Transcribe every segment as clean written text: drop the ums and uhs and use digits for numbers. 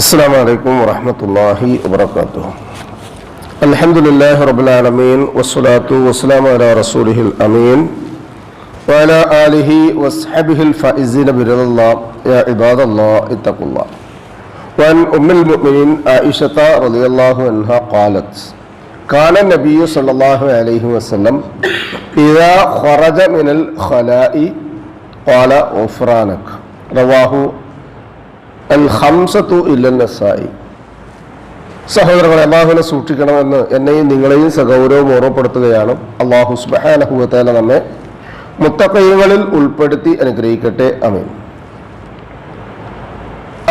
السلام عليكم ورحمة الله وبركاته. الحمد لله رب العالمين والصلاة والسلام على رسوله الأمين وعلى آله وصحبه الفائزين برضا الله يا عباد الله اتقوا الله. وعن أم المؤمنين عائشة رضي الله عنها قالت: كان النبي صلى الله عليه وسلم إذا خرج من الخلاء قال غفرانك. رواه അൽ-ഖംസത്തു ഇല്ലൻ നസായി. സഹോദരങ്ങളെ, അല്ലാഹുവിനെ സൂക്ഷിക്കണമെന്ന് എന്നെയും നിങ്ങളെയും സഗൗരവം ഓർമ്മപ്പെടുത്തുകയാണ്. അല്ലാഹു സുബ്ഹാനഹു വ തആല നമ്മെ മുത്തഖീങ്ങളിൽ ഉൾപ്പെടുത്തി അനുഗ്രഹിക്കട്ടെ. ആമീൻ.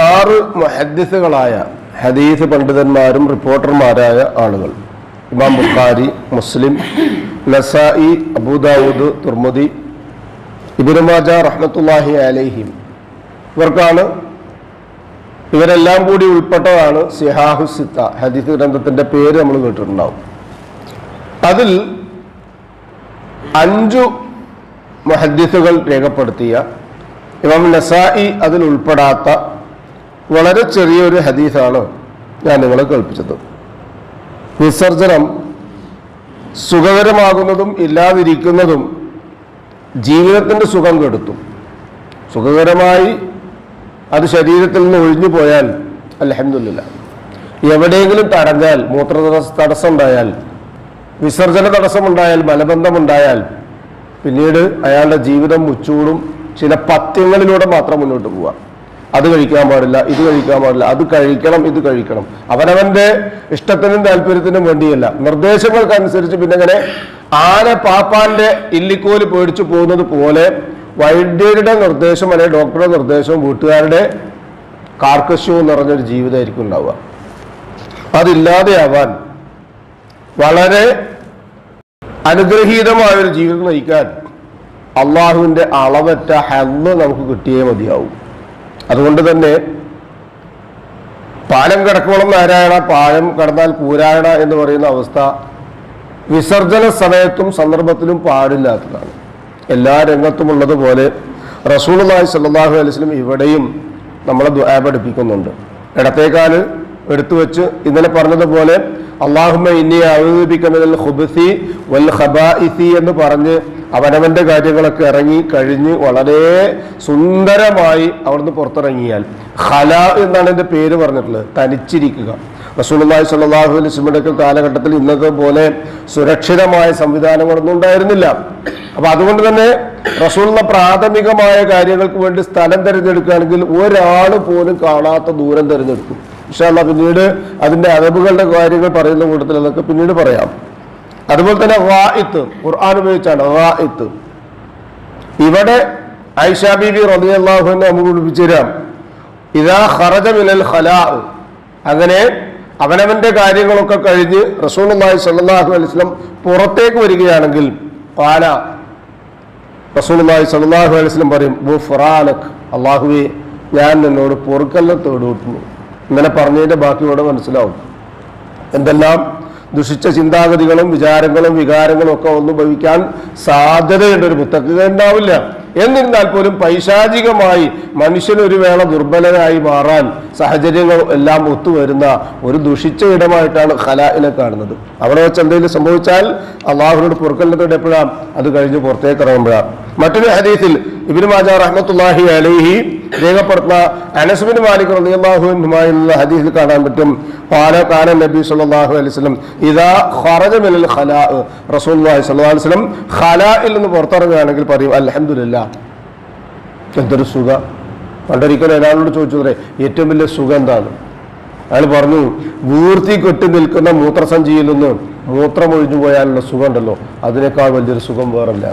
6 മുഹദ്ദിസുകളായ ഹദീസ് പണ്ഡിതന്മാരും റിപ്പോർട്ടർമാരായ ആളുകൾ, ഇമാം ബുഖാരി, മുസ്ലിം, നസായി, അബൂദാവൂദ്, തുർമുദി, ഇബ്നു മാജ റഹ്മത്തുള്ളാഹി അലൈഹിം, ഇവരെല്ലാം കൂടി ഉൾപ്പെട്ടതാണ് സിഹാഹു സിത്ത ഹദീസ് ഗ്രന്ഥത്തിന്റെ പേര് നമ്മൾ കേട്ടിട്ടുണ്ടാവും. അതിൽ 5 മുഹദ്ദിസുകൾ രേഖപ്പെടുത്തിയ, ഇമാം നസായി അതിൽ ഉൾപ്പെടാത്ത വളരെ ചെറിയൊരു ഹദീസാണ് ഞാൻ നിങ്ങളെ കേൾപ്പിച്ചത്. വിസർജനം സുഖകരമാകുന്നതും ഇല്ലാതിരിക്കുന്നതും ജീവിതത്തിന്റെ സുഖം കെടുത്തും. സുഖകരമായി അത് ശരീരത്തിൽ നിന്ന് ഒഴിഞ്ഞു പോയാൽ അൽഹംദുലില്ലാഹ്, എവിടെയെങ്കിലും തടഞ്ഞാൽ, മൂത്ര തടസ്സം ഉണ്ടായാൽ, വിസർജന തടസ്സമുണ്ടായാൽ, മലബന്ധമുണ്ടായാൽ, പിന്നീട് അയാളുടെ ജീവിതം മുച്ചൂടും. ചില പഥ്യങ്ങളിലൂടെ മാത്രം മുന്നോട്ട് പോവുക. അത് കഴിക്കാൻ പാടില്ല, ഇത് കഴിക്കാൻ പാടില്ല, അത് കഴിക്കണം, ഇത് കഴിക്കണം. അവനവന്റെ ഇഷ്ടത്തിനും താല്പര്യത്തിനും വേണ്ടിയല്ല, നിർദ്ദേശങ്ങൾക്കനുസരിച്ച്. പിന്നെ ഇങ്ങനെ ആന പാപ്പാന്റെ ഇല്ലിക്കോല് പേടിച്ചു പോകുന്നത് പോലെ വൈദ്യരുടെ നിർദ്ദേശം അല്ലെങ്കിൽ ഡോക്ടറുടെ നിർദ്ദേശവും വീട്ടുകാരുടെ കാർക്കശ്യവും നിറഞ്ഞൊരു ജീവിതമായിരിക്കും ഉണ്ടാവുക. അതില്ലാതെയാവാൻ വളരെ അനുഗ്രഹീതമായൊരു ജീവിതം നയിക്കാൻ അള്ളാഹുവിൻ്റെ അളവറ്റ ഹല്ല് നമുക്ക് കിട്ടിയേ മതിയാവും. അതുകൊണ്ട് തന്നെ പാലം കിടക്കോളം നാരായണ, പാലം കടന്നാൽ കൂരായണ എന്ന് പറയുന്ന അവസ്ഥ വിസർജന സമയത്തും സന്ദർഭത്തിലും പാടില്ലാത്തതാണ്. എല്ലാ രംഗത്തും ഉള്ളതുപോലെ റസൂലുള്ളാഹി സ്വല്ലല്ലാഹു അലൈഹി വസല്ലം ഇവിടെയും നമ്മളെ ദുആ പഠിപ്പിക്കുന്നുണ്ട്. ഇടത്തേക്കാല് എടുത്തു വെച്ച് ഇന്നലെ പറഞ്ഞതുപോലെ അല്ലാഹുമ്മ ഇന്നി അഊദു ബിക മിനൽ ഖുബുസി വൽ ഖബാഇസി എന്ന് പറഞ്ഞ് അവനവന്റെ കാര്യങ്ങളൊക്കെ ഇറങ്ങി കഴിഞ്ഞ് വളരെ സുന്ദരമായി അവിടുന്ന് പുറത്തിറങ്ങിയാൽ, ഖലാ എന്നാണ് എൻ്റെ പേര് പറഞ്ഞിട്ടുള്ളത്, തനിച്ചിരിക്കുക. റസൂലുള്ളാഹി സ്വല്ലല്ലാഹു അലൈഹി വസല്ലമയുടെ കാലഘട്ടത്തിൽ ഇന്നത്തെ പോലെ സുരക്ഷിതമായ സംവിധാനങ്ങളൊന്നും ഉണ്ടായിരുന്നില്ല. അപ്പൊ അതുകൊണ്ട് തന്നെ റസൂലുള്ള പ്രാഥമികമായ കാര്യങ്ങൾക്ക് വേണ്ടി സ്ഥലം തിരഞ്ഞെടുക്കുകയാണെങ്കിൽ ഒരാൾ പോലും കാണാത്ത ദൂരം തിരഞ്ഞെടുക്കും. ഇൻഷാ അല്ലാഹ് പിന്നീട് അതിന്റെ അദബുകളുടെ കാര്യങ്ങൾ പറയുന്ന കൂട്ടത്തിൽ അതൊക്കെ പിന്നീട് പറയാം. അതുപോലെ തന്നെ റായിത്ത്, ഖുർആൻ ഉപയോഗിച്ചാണ് റായിത്ത്. ഇവിടെ ആയിഷ ബീബി റളിയല്ലാഹു അൻഹ നമുക്ക് പഠിപ്പിച്ചു തരാം, ഇദാ ഖറജ മിനൽ ഖലാ, അങ്ങനെ അവനവന്റെ കാര്യങ്ങളൊക്കെ കഴിഞ്ഞ് റസൂലുള്ളാഹി സ്വല്ലല്ലാഹു അലൈഹി വസല്ലം പുറത്തേക്ക് വരികയാണെങ്കിൽ ഖാല, റസൂലുള്ളാഹി സ്വല്ലല്ലാഹു അലൈഹി വസല്ലം പറയും, ഗുഫ്റാനക്, അല്ലാഹുവേ ഞാൻ നിന്നോട് പൊറുക്കലിനെ തേടുന്നു. ഇങ്ങനെ പറഞ്ഞതിന്റെ ബാക്കി ഇവിടെ മനസ്സിലാവും. എന്തെല്ലാം ദുഷിച്ച ചിന്താഗതികളും വിചാരങ്ങളും വികാരങ്ങളും ഒക്കെ ഒന്നും ഭവിക്കാൻ സാധ്യതയുണ്ട്. ഒരു മുത്തഖ്വ ഉണ്ടാവില്ല. എന്നിരുന്നാൽ പോലും പൈശാചികമായി മനുഷ്യനൊരു വേള ദുർബലനായി മാറാൻ സാഹചര്യങ്ങൾ എല്ലാം ഒത്തുവരുന്ന ഒരു ദുഷിച്ച ഇടമായിട്ടാണ് ഖലാഇനെ കാണുന്നത്. അവിടെ വെച്ച് എന്തെങ്കിലും സംഭവിച്ചാൽ അള്ളാഹുവിനോട് പൊറുക്കലിനെ തേടപ്പോഴാണ്, അത് കഴിഞ്ഞ് പുറത്തേക്ക് ഇറങ്ങുമ്പോഴാണ്. മറ്റൊരു ഹദീസിൽ ഇബ്നു മാജ റഹ്മത്തുള്ളാഹി അലൈഹി രേഖപ്പെടുത്തുന്ന അനസ് ബിൻ മാലിക് റളിയല്ലാഹു അൻഹുമായുള്ള ഹദീസിൽ കാണാൻ പറ്റും, കാന നബി സല്ലല്ലാഹു അലൈഹി വസല്ലം ഇദാ ഖറജ മിനൽ ഖലാ, റസൂലുള്ളാഹി സ്വല്ലല്ലാഹു അലൈഹി വസല്ലം ഖലാഇൽ നിന്ന് പുറത്തിറങ്ങുകയാണെങ്കിൽ പറയും, അൽഹംദുലില്ലാ, എന്തൊരു സുഖം. പണ്ടൊരിക്കലും ഒരാളോട് ചോദിച്ചു, ഏറ്റവും വലിയ സുഖം എന്താണ്? അയാൾ പറഞ്ഞു, വീർത്തി കെട്ടി നിൽക്കുന്ന മൂത്രസഞ്ചിയിൽ നിന്ന് മൂത്രമൊഴിഞ്ഞു പോയാലുള്ള സുഖം ഉണ്ടല്ലോ, അതിനേക്കാൾ വലിയൊരു സുഖം വേറല്ല.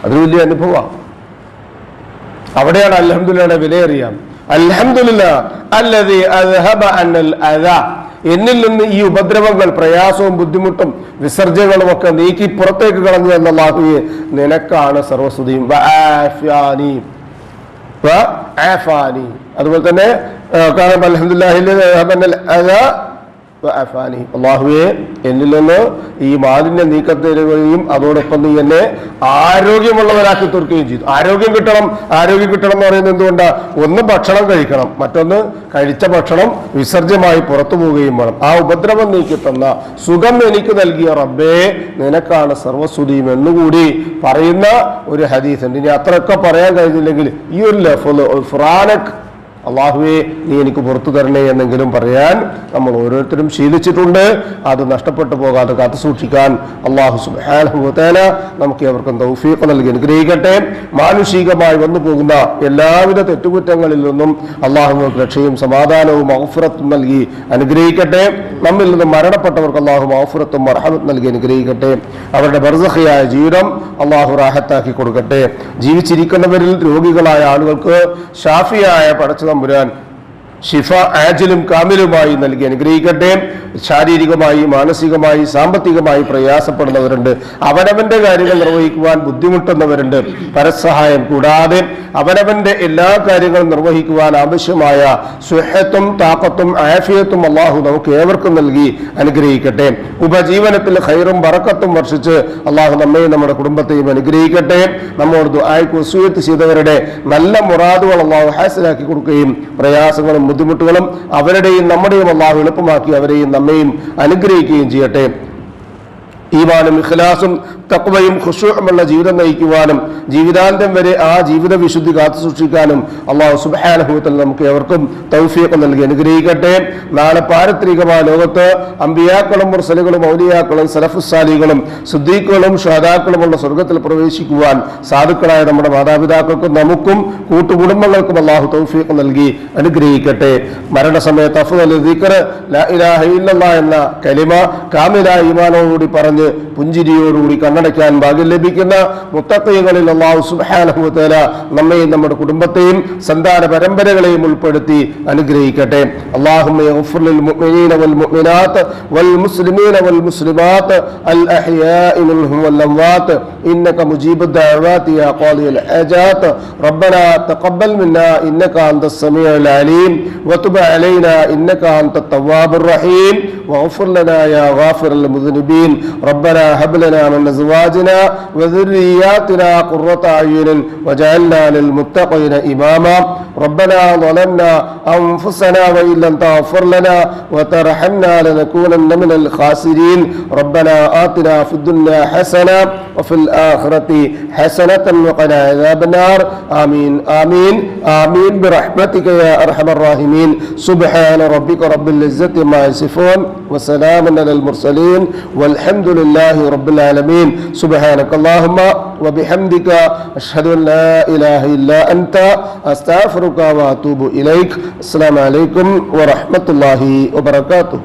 അതൊരു വലിയ അനുഭവമാണ്. അവിടെയാണ് അൽഹംദുലില്ലാഹ് വിലയേറിയാം. അൽഹംദുലില്ലാഹ് അല്ലദീ അദ്ഹബ അന്നൽ അദാ, എന്നിൽ നിന്ന് ഈ ഉപദ്രവങ്ങൾ, പ്രയാസവും ബുദ്ധിമുട്ടും വിസർജ്യങ്ങളും ഒക്കെ നീക്കി പുറത്തേക്ക് കളഞ്ഞു എന്ന അല്ലാഹുവേ, നിനക്കാണ് സർവസ്തുതിയും. അതുപോലെ തന്നെ അൽഹംദുലില്ലാഹി അദ്ഹബ അന്നൽ അദാ വഅഫാനി. അല്ലാഹുവേ, എന്നിൽ നിന്ന് ഈ മാലിന്യം നീക്കത്തരുകയും അതോടൊപ്പം നീ എന്നെ ആരോഗ്യമുള്ളവരാക്കി തീർക്കുകയും ചെയ്തു. ആരോഗ്യം കിട്ടണം എന്ന് പറയുന്നത് എന്തുകൊണ്ടാ? ഒന്ന് ഭക്ഷണം കഴിക്കണം, മറ്റൊന്ന് കഴിച്ച ഭക്ഷണം വിസർജ്യമായി പുറത്തു പോവുകയും വേണം. ആ ഉപദ്രവം നീക്കി തന്ന സുഖം എനിക്ക് നൽകിയ റബ്ബേ, നിനക്കാണ് സർവസ്തുതിയും എന്നുകൂടി പറയുന്ന ഒരു ഹദീസ് ഉണ്ട്. ഇനി അത്രയൊക്കെ പറയാൻ കഴിഞ്ഞില്ലെങ്കിൽ ഈ ഒരു ലഫ്ള് അള്ളാഹുവേ നീ എനിക്ക് പുറത്തു തരണേ എന്നെങ്കിലും പറയാൻ നമ്മൾ ഓരോരുത്തരും ശീലിച്ചിട്ടുണ്ട്. അത് നഷ്ടപ്പെട്ടു പോകാതെ കാത്തു സൂക്ഷിക്കാൻ അള്ളാഹു സുബ്ഹാനഹു വ തആല നമുക്ക് ഏവർക്കും തൗഫീഖ് നൽകി അനുഗ്രഹിക്കട്ടെ. മാനുഷികമായി വന്നു പോകുന്ന എല്ലാവിധ തെറ്റുകുറ്റങ്ങളിൽ നിന്നും അള്ളാഹു നമുക്ക് രക്ഷയും സമാധാനവും മഗ്ഫിറത്തും നൽകി അനുഗ്രഹിക്കട്ടെ. നമ്മിൽ നിന്ന് മരണപ്പെട്ടവർക്ക് അള്ളാഹു മഗ്ഫിറത്തും മർഹമത്തും നൽകി അനുഗ്രഹിക്കട്ടെ. അവരുടെ ബർസഖിയായ ജീവിതം അള്ളാഹു റാഹത്താക്കി കൊടുക്കട്ടെ. ജീവിച്ചിരിക്കുന്നവരിൽ രോഗികളായ ആളുകൾക്ക് ഷാഫിയായ പടച്ച തമ്പുരാൻ ഷിഫ ആജിലും കാമിലുമായി നൽകി അനുഗ്രഹിക്കട്ടെ. ശാരീരികമായി, മാനസികമായി, സാമ്പത്തികമായി പ്രയാസപ്പെടുന്നവരുണ്ട്. അവനവന്റെ കാര്യങ്ങൾ നിർവഹിക്കുവാൻ ബുദ്ധിമുട്ടുന്നവരുണ്ട്. പരസഹായം കൂടാതെ അവനവന്റെ എല്ലാ കാര്യങ്ങളും നിർവഹിക്കുവാൻ ആവശ്യമായ സുഹത്തും താഖത്തും ആഫിയത്തും അള്ളാഹു നമുക്ക് ഏവർക്കും നൽകി അനുഗ്രഹിക്കട്ടെ. ഉപജീവനത്തിൽ ഖൈറും ബറക്കത്തും വർഷിച്ച് അള്ളാഹു നമ്മയും നമ്മുടെ കുടുംബത്തെയും അനുഗ്രഹിക്കട്ടെ. നമ്മോട് ദുആയ്ക്ക് വസിയത്ത് ചെയ്തവരുടെ നല്ല മുറാദുകൾ അള്ളാഹു ഹാസിലാക്കി കൊടുക്കുകയും പ്രയാസങ്ങളും ബുദ്ധിമുട്ടുകളും അവരുടെയും നമ്മുടെയും അള്ളാഹു എളുപ്പമാക്കി അവരെയും നമ്മയും അനുഗ്രഹിക്കുകയും ചെയ്യട്ടെ. ഈമാനും ഇഖ്ലാസും തഖ്വയും ഖുശൂഉമുള്ള ജീവിതം നയിക്കുവാനും ജീവിതാന്തം വരെ ആ ജീവിത വിശുദ്ധി കാത്തു സൂക്ഷിക്കാനും അല്ലാഹു സുബ്ഹാനഹു വ തആല നമുക്ക് ഏവർക്കും തൗഫീഖ് നൽകി അനുഗ്രഹിക്കട്ടെ. നാളെ പാരത്രികമായ ലോകത്ത് അമ്പിയാക്കളും മുർസലുകളും ഔലിയാക്കളും സലഫുസ് സാലിഹുകളും സിദ്ദീഖുകളും ശുഹദാക്കളുമുള്ള സ്വർഗ്ഗത്തിൽ പ്രവേശിക്കുവാൻ സാധുക്കളായ നമ്മുടെ മാതാപിതാക്കൾക്കും നമുക്കും കൂട്ടുകുടുംബങ്ങൾക്കും അല്ലാഹു തൗഫീഖ് നൽകി അനുഗ്രഹിക്കട്ടെ. മരണസമയത്ത് അഫ്ളൽ ദിക്ർ ലാ ഇലാഹ ഇല്ലല്ലാഹ് എന്ന കലിമ കാമിലായ ഈമാനോടുകൂടി പറഞ്ഞ് പുഞ്ചിരിയോടുകൂടി കണ്ണടയ്ക്കാൻ ഭാഗ്യം ലഭിക്കുന്ന മുത്തഖീങ്ങളിൽ അല്ലാഹു സുബ്ഹാനഹു വ തആല നമ്മയും നമ്മുടെ കുടുംബത്തെയും സന്താന പരമ്പരകളെയും ഉൾപ്പെടുത്തി അനുഗ്രഹിക്കട്ടെ. അല്ലാഹുമ്മ യഗ്ഫിർ ലിൽ മുഅ്മിനീന വൽ മുഅ്മിനാത്ത് വൽ മുസ്ലിമീന വൽ മുസ്ലിമാത്ത് അൽ അഹ്യാഇ മിൻഹും വൽ അംവാത്ത് ഇന്നക മുജീബുദ് ദഅവാതി യാ ഖാദിയൽ ഹാജാത്ത് റബ്ബനാ തഖബ്ബൽ മിന്നാ ഇന്നക അൻതസ് സമീഉൽ അലീം വതുബ് അലൈനാ ഇന്നക അൻതത് തവ്വാബുർ റഹീം വഗ്ഫിർ ലനാ യാ ഗാഫിറൽ മുദ്നിബീൻ ربنا هب لنا من ازواجنا وذرياتنا قرة اعين واجعلنا للمتقين اماما ربنا ظلمنا انفسنا وان لم تغفر لنا وترحمنا لنكونن من الخاسرين ربنا آتنا في الدنيا حسنة وفي الآخرة حسنة وقنا عذاب النار آمين آمين آمين برحمتك يا أرحم الراحمين سبحان ربك رب العزة ما يصفون وسلام على المرسلين والحمد لله رب العالمين سبحانك اللهم وبحمدك أشهد أن لا إله إلا أنت أستغفرك وأتوب إليك السلام عليكم ورحمة الله وبركاته.